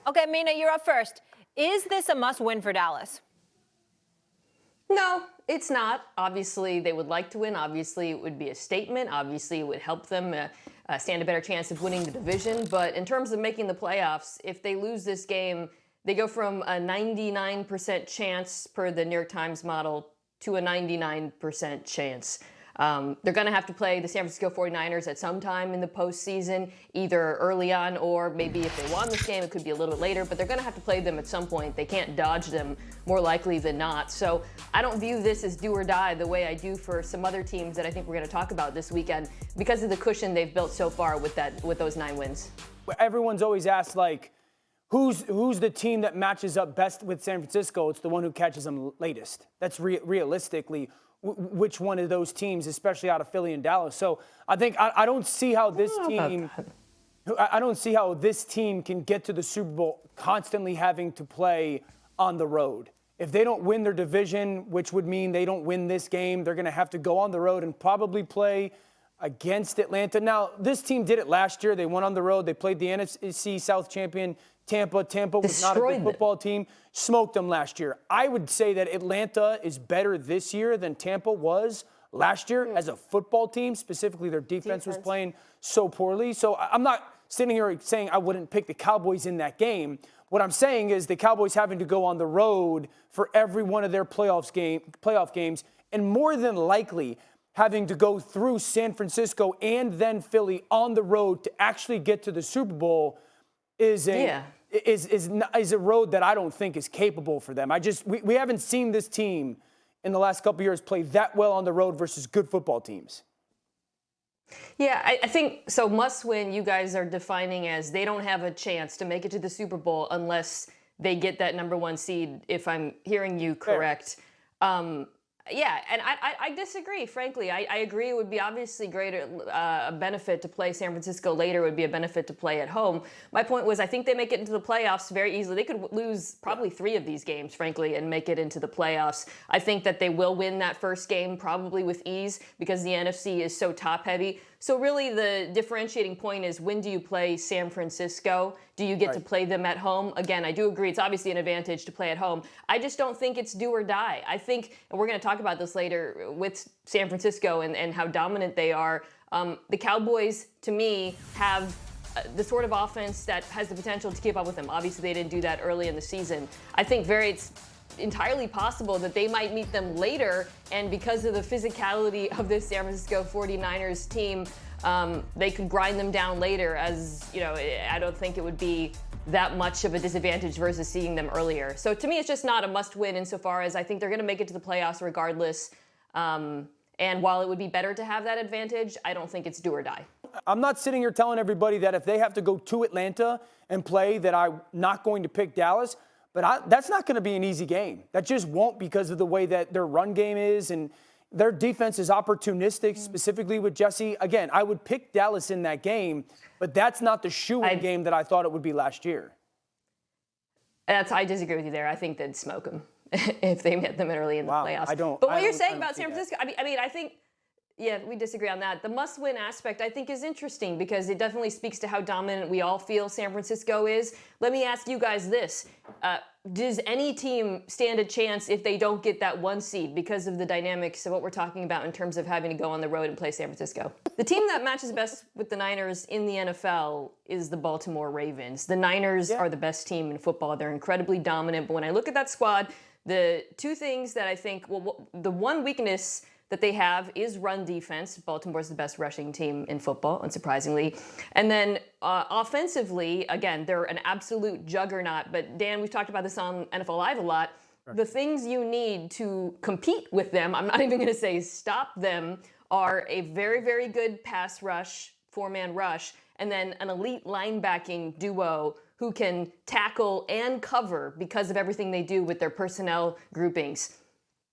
Okay, Mina, you're up first. Is this a must-win for Dallas? No, it's not. Obviously, they would like to win. Obviously, it would be a statement. Obviously, it would help them stand a better chance of winning the division. But in terms of making the playoffs, if they lose this game, they go from a 99% chance per the New York Times model to a 99% chance. They're going to have to play the San Francisco 49ers at some time in the postseason, either early on or maybe if they won this game, it could be a little bit later, but they're going to have to play them at some point. They can't dodge them more likely than not. So I don't view this as do or die the way I do for some other teams that I think we're going to talk about this weekend because of the cushion they've built so far with those 9 wins. Everyone's always asked, like, who's the team that matches up best with San Francisco? It's the one who catches them latest. That's realistically which one of those teams, especially out of Philly and Dallas. So I think I don't see how this team. I don't see how this team can get to the Super Bowl constantly having to play on the road. If they don't win their division, which would mean they don't win this game, they're going to have to go on the road and probably play against Atlanta. Now, this team did it last year. They went on the road. They played the NFC South champion Tampa. Tampa was not a good football team. Smoked them last year. I would say that Atlanta is better this year than Tampa was last year as a football team. Specifically, their defense was playing so poorly. So I'm not sitting here saying I wouldn't pick the Cowboys in that game. What I'm saying is the Cowboys having to go on the road for every one of their playoff games, and more than likely having to go through San Francisco and then Philly on the road to actually get to the Super Bowl is a road that I don't think is capable for them. We haven't seen this team in the last couple of years play that well on the road versus good football teams. Yeah, I think so. Must win, you guys are defining as they don't have a chance to make it to the Super Bowl unless they get that #1 seed, if I'm hearing you correct. Yeah, and I disagree, frankly. I agree it would be obviously a benefit to play San Francisco later. It would be a benefit to play at home. My point was I think they make it into the playoffs very easily. They could lose probably 3 of these games, frankly, and make it into the playoffs. I think that they will win that first game probably with ease because the NFC is so top-heavy. So really the differentiating point is when do you play San Francisco? Do you get to play them at home? Again, I do agree it's obviously an advantage to play at home. I just don't think it's do or die. I think, and we're going to talk about this later with San Francisco and how dominant they are, the Cowboys, to me, have the sort of offense that has the potential to keep up with them. Obviously, they didn't do that early in the season. I think it's entirely possible that they might meet them later, and because of the physicality of this San Francisco 49ers team, they could grind them down later. As you know, I don't think it would be that much of a disadvantage versus seeing them earlier. So to me, it's just not a must-win insofar as I think they're going to make it to the playoffs regardless. And while it would be better to have that advantage, I don't think it's do or die. I'm not sitting here telling everybody that if they have to go to Atlanta and play that I'm not going to pick Dallas. But that's not going to be an easy game. That just won't because of the way that their run game is and their defense is opportunistic, specifically with Jesse. Again, I would pick Dallas in that game, but that's not the shoo-in game that I thought it would be last year. I disagree with you there. I think they'd smoke them if they met them early in the playoffs. But what you're saying about San Francisco, I think, yeah, we disagree on that. The must-win aspect, I think, is interesting because it definitely speaks to how dominant we all feel San Francisco is. Let me ask you guys this. Does any team stand a chance if they don't get that 1 seed because of the dynamics of what we're talking about in terms of having to go on the road and play San Francisco? The team that matches best with the Niners in the NFL is the Baltimore Ravens. The Niners are the best team in football. They're incredibly dominant. But when I look at that squad, the 2 things that I think, the one weakness that they have is run defense. Baltimore's the best rushing team in football, unsurprisingly. And then offensively, again, they're an absolute juggernaut. But Dan, we've talked about this on NFL Live a lot. Right. The things you need to compete with them, I'm not even going to say stop them, are a very, very good pass rush, 4-man rush, and then an elite linebacking duo who can tackle and cover because of everything they do with their personnel groupings.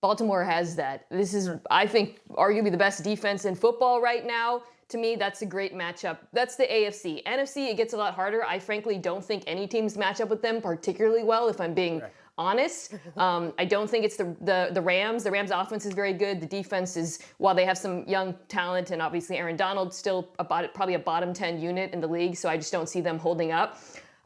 Baltimore has that. This is, I think, arguably the best defense in football right now. To me, that's a great matchup. That's the AFC. NFC, it gets a lot harder. I frankly don't think any teams match up with them particularly well, if I'm being honest. I don't think it's the Rams. The Rams' offense is very good. The defense is, while they have some young talent, and obviously Aaron Donald, still probably a bottom 10 unit in the league, so I just don't see them holding up.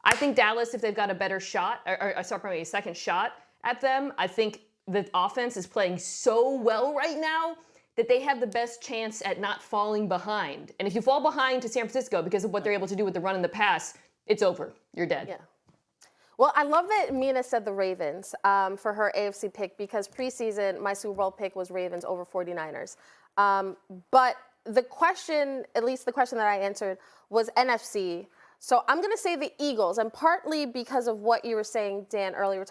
I think Dallas, if they've got a better shot, probably a second shot at them, I think the offense is playing so well right now that they have the best chance at not falling behind. And if you fall behind to San Francisco because of what they're able to do with the run and the pass, it's over. You're dead. Yeah. Well, I love that Mina said the Ravens for her AFC pick because preseason, my Super Bowl pick was Ravens over 49ers. But the question, at least the question that I answered, was NFC. So I'm going to say the Eagles, and partly because of what you were saying, Dan, earlier. We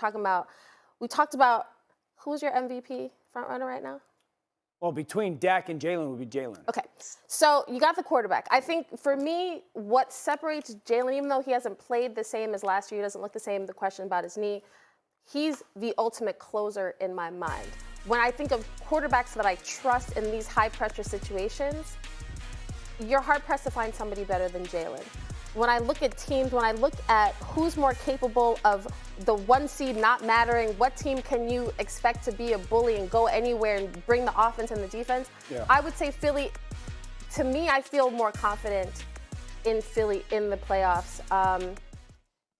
talked about who's your MVP frontrunner right now? Well, between Dak and Jalen would be Jalen. Okay, so you got the quarterback. I think for me, what separates Jalen, even though he hasn't played the same as last year, he doesn't look the same, the question about his knee, he's the ultimate closer in my mind. When I think of quarterbacks that I trust in these high-pressure situations, you're hard-pressed to find somebody better than Jalen. When I look at teams, when I look at who's more capable of the one seed not mattering, what team can you expect to be a bully and go anywhere and bring the offense and the defense, I would say Philly, to me, I feel more confident in Philly in the playoffs.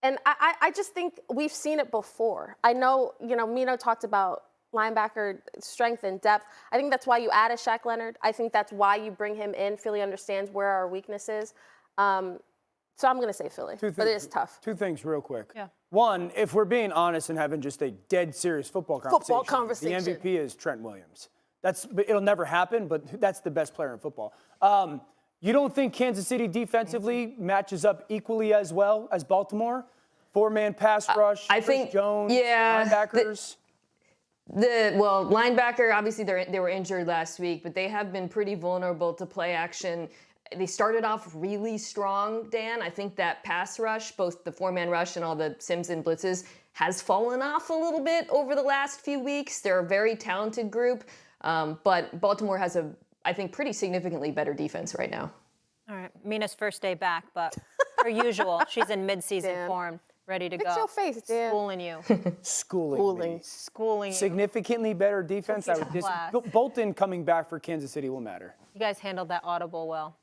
And I just think we've seen it before. I know, Mina talked about linebacker strength and depth. I think that's why you added Shaq Leonard. I think that's why you bring him in. Philly understands where our weakness is. So I'm going to say Philly, but it is tough. Two things real quick. Yeah. One, if we're being honest and having just a dead serious football conversation, the MVP is Trent Williams. It'll never happen, but that's the best player in football. You don't think Kansas City defensively matches up equally as well as Baltimore? Four-man pass rush, Chris Jones, linebackers. Linebacker, obviously they were injured last week, but they have been pretty vulnerable to play action. They started off really strong, Dan. I think that pass rush, both the four-man rush and all the Sims and blitzes, has fallen off a little bit over the last few weeks. They're a very talented group, but Baltimore has I think, pretty significantly better defense right now. All right, Mina's first day back, but per usual, she's in mid-season form, ready to go. Fix your face, Dan. Schooling you. Schooling you. Significantly better defense. Bolton coming back for Kansas City will matter. You guys handled that audible well.